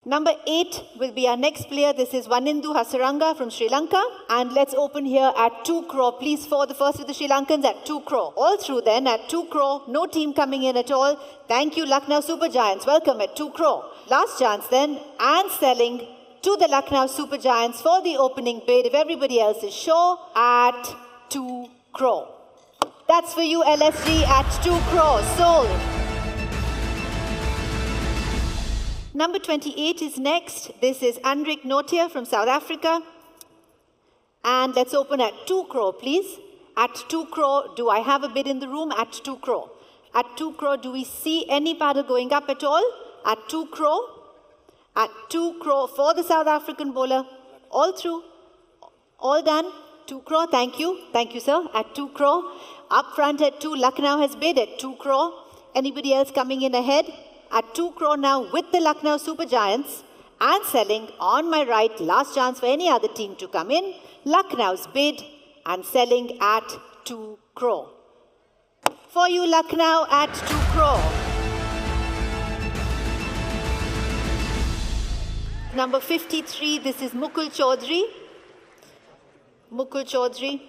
Number 8 will be our next player. This is Vanindu Hasaranga from Sri Lanka. And let's open here at 2 crore. Please for the first of the Sri Lankans at 2 crore. All through then at 2 crore. No team coming in at all. Thank you, Lucknow Super Giants. Welcome at 2 crore. Last chance then. And selling to the Lucknow Super Giants for the opening bid. If everybody else is sure, at 2 crore. That's for you, LSG, at 2 crore. Sold. Number 28 is next. This is Andrik Notia from South Africa. And let's open at 2 crore, please. At 2 crore, do I have a bid in the room? At 2 crore. At 2 crore, do we see any paddle going up at all? At 2 crore. At 2 crore for the South African bowler. All through. All done. 2 crore, thank you. Thank you, sir. At 2 crore. Up front at 2, Lucknow has bid at 2 crore. Anybody else coming in ahead? At 2 crore now with the Lucknow Super Giants. And selling on my right, last chance for any other team to come in. Lucknow's bid and selling at 2 crore. For you, Lucknow, at 2 crore. Number 53, this is Mukul Chaudhary. Mukul Chaudhary.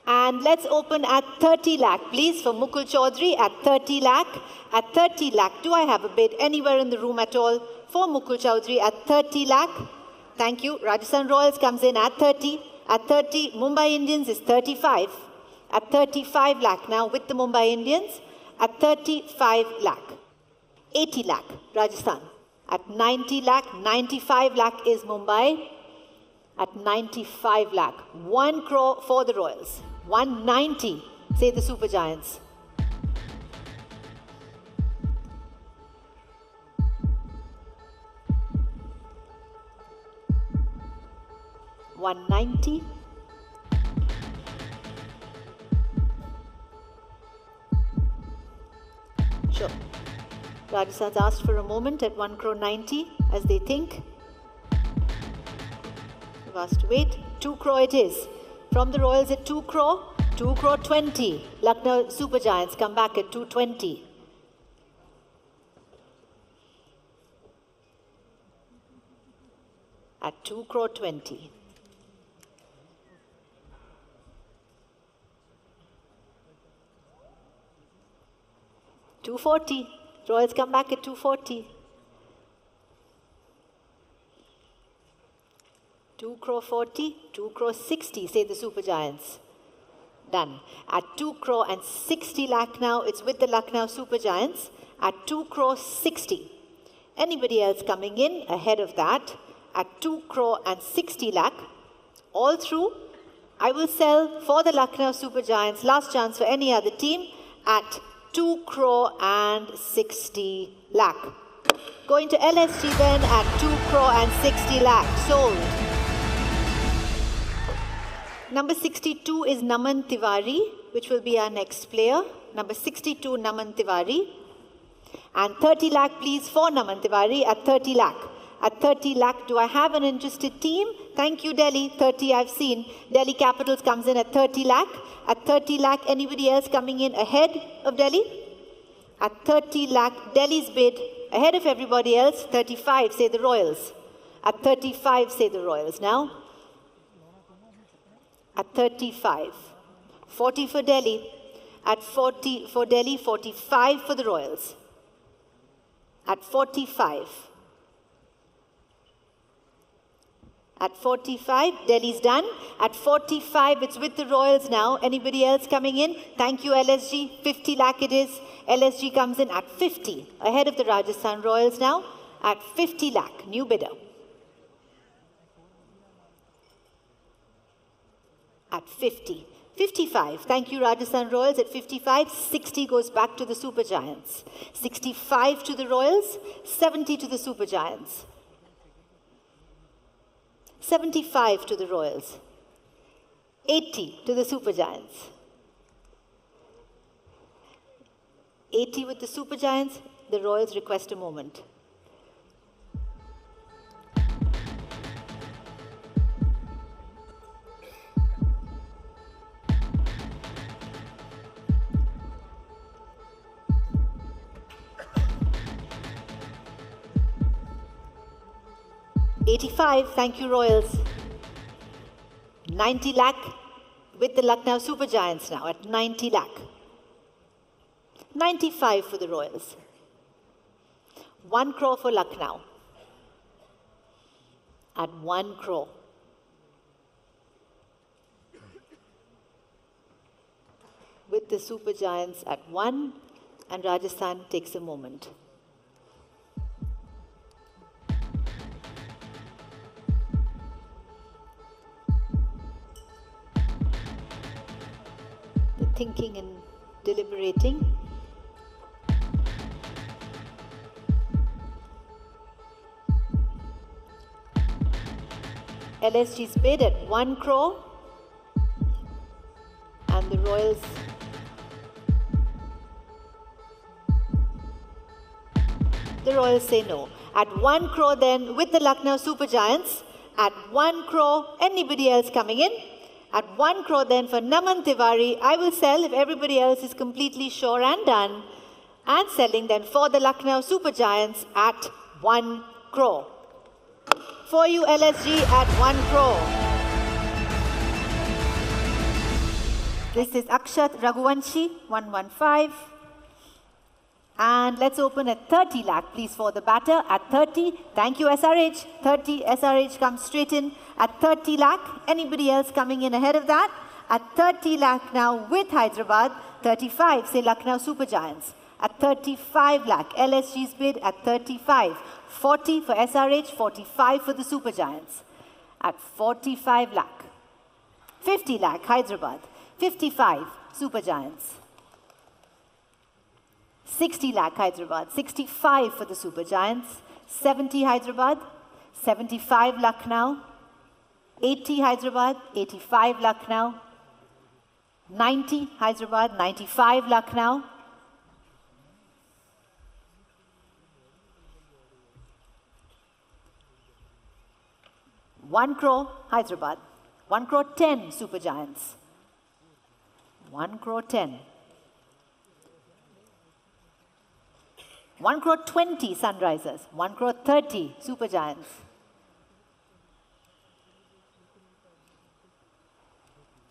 And let's open at 30 lakh, please, for Mukul Chaudhary at 30 lakh. At 30 lakh, do I have a bid anywhere in the room at all for Mukul Chaudhary at 30 lakh? Thank you. Rajasthan Royals comes in at 30. At 30, Mumbai Indians is 35. At 35 lakh now with the Mumbai Indians. At 35 lakh. 80 lakh, Rajasthan. At 90 lakh, 95 lakh is Mumbai. At 95 lakh, 1 crore for the Royals. 190, say the Super Giants. $190. Sure. Rajasthan's asked for a moment at 1 crore 90 as they think. We've asked to wait. 2 crore it is. From the Royals at 2 crore, 2 crore 20. Lucknow Super Giants come back at 220. At 2 crore 20. $240. Royals come back at 240. 2 crore 40, 2 crore 60, say the Super Giants. Done. At 2 crore and 60 lakh now, it's with the Lucknow Super Giants. At 2 crore 60. Anybody else coming in ahead of that? At 2 crore and 60 lakh. All through. I will sell for the Lucknow Super Giants. Last chance for any other team at 2 crore and 60 lakh. Going to LSG then at 2 crore and 60 lakh. Sold. Number 62 is Naman Tiwari, which will be our next player. Number 62, Naman Tiwari. And 30 lakh, please, for Naman Tiwari at 30 lakh. At 30 lakh, do I have an interested team? Thank you, Delhi. 30 I've seen. Delhi Capitals comes in at 30 lakh. At 30 lakh, anybody else coming in ahead of Delhi? At 30 lakh, Delhi's bid ahead of everybody else. 35, say the Royals. At 35, say the Royals. Now, at 35. 40 for Delhi. At 40 for Delhi, 45 for the Royals. At 45. At 45, Delhi's done. At 45, it's with the Royals now. Anybody else coming in? Thank you, LSG. 50 lakh it is. LSG comes in at 50. Ahead of the Rajasthan Royals now. At 50 lakh. New bidder. At 50. 55. Thank you, Rajasthan Royals. At 55, 60 goes back to the Super Giants. 65 to the Royals. 70 to the Super Giants. 75 to the Royals. 80 to the Super Giants. 80 with the Super Giants. The Royals request a moment. 85, thank you Royals. 90 lakh with the Lucknow Super Giants now at 90 lakh. 95 for the Royals. 1 crore for Lucknow at 1 crore. With the Super Giants at 1, and Rajasthan takes a moment. The thinking and deliberating. LSG's bid at 1 crore, and the Royals say no. At 1 crore then, with the Lucknow Super Giants, at 1 crore, anybody else coming in? At 1 crore then for Naman Tiwari, I will sell if everybody else is completely sure and done, and selling then for the Lucknow Super Giants at 1 crore. For you LSG at 1 crore. This is Akshat Raghuvanshi, 115. And let's open at 30 lakh, please, for the batter. At 30, thank you SRH. 30, SRH comes straight in at 30 lakh. Anybody else coming in ahead of that? At 30 lakh now with Hyderabad. 35, say Lucknow Super Giants. At 35 lakh, LSG's bid at 35. 40 for SRH, 45 for the Super Giants. At 45 lakh. 50 lakh, Hyderabad. 55, Super Giants. 60 lakh Hyderabad, 65 for the Super Giants, 70 Hyderabad, 75 Lucknow, 80 Hyderabad, 85 Lucknow, 90 Hyderabad, 95 Lucknow, 1 crore Hyderabad, 1 crore 10 Super Giants, 1 crore 10. 1 crore 20 Sunrisers, 1 crore 30 Super Giants,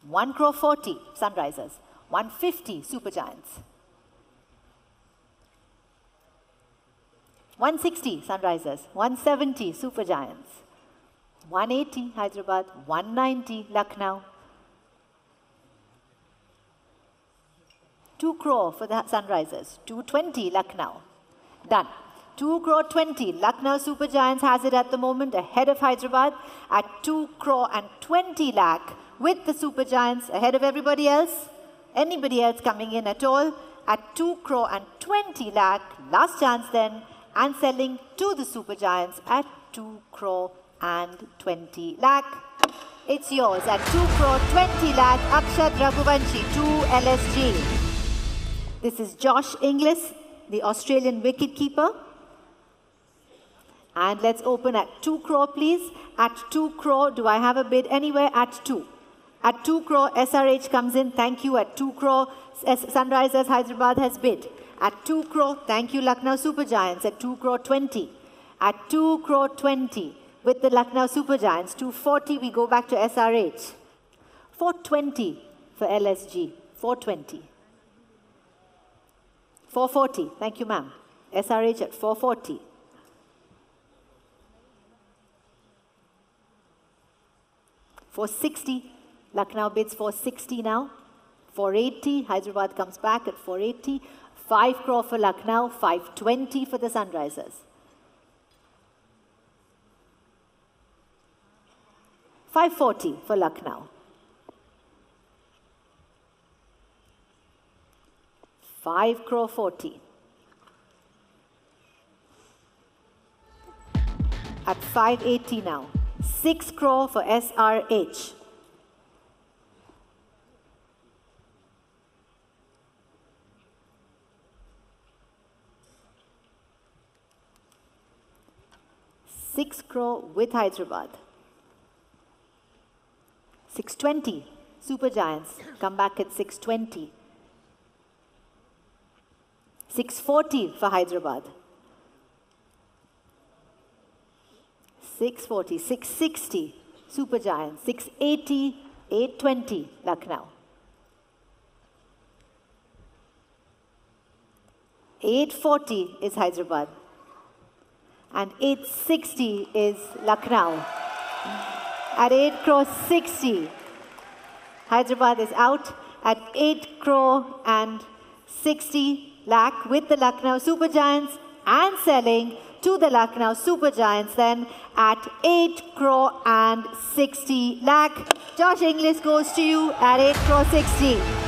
1 crore 40 Sunrisers, 150 Super Giants, 160 Sunrisers, 170 Super Giants, 180 Hyderabad, 190 Lucknow, 2 crore for the Sunrisers, 220 Lucknow. Done. 2 crore 20. Lucknow Super Giants has it at the moment ahead of Hyderabad at 2 crore and 20 lakh with the Super Giants ahead of everybody else. Anybody else coming in at all at 2 crore and 20 lakh. Last chance then, and selling to the Super Giants at 2 crore and 20 lakh. It's yours at 2 crore 20 lakh. Akshat Raghuvanshi, 2 LSG. This is Josh Inglis, the Australian wicketkeeper. And let's open at 2 crore, please. At 2 crore, do I have a bid anywhere? At 2. At 2 crore, SRH comes in. Thank you. At 2 crore, Sunrisers Hyderabad has bid. At 2 crore, thank you, Lucknow Super Giants. At 2 crore 20. At 2 crore 20, with the Lucknow Super Giants. 240, we go back to SRH. 420 for LSG. 420. 440. Thank you, ma'am. SRH at 440. $460. Lucknow bids 460 now. 480. Hyderabad comes back at 480. 5 crore for Lucknow. 520 for the Sunrisers. 540 for Lucknow. 5 crore 40. At 580 now. 6 crore for SRH. $6 crore with Hyderabad. 620. Super Giants come back at 620. 640 for Hyderabad. 640, 660, Super Giants, 680, 820, Lucknow. 840 is Hyderabad. And 860 is Lucknow. At 8 crore 60, Hyderabad is out at 8 crore and 60 lakh with the Lucknow Super Giants and selling to the Lucknow Super Giants then at 8 crore and 60 lakh. Josh Inglis goes to you at 8 crore 60.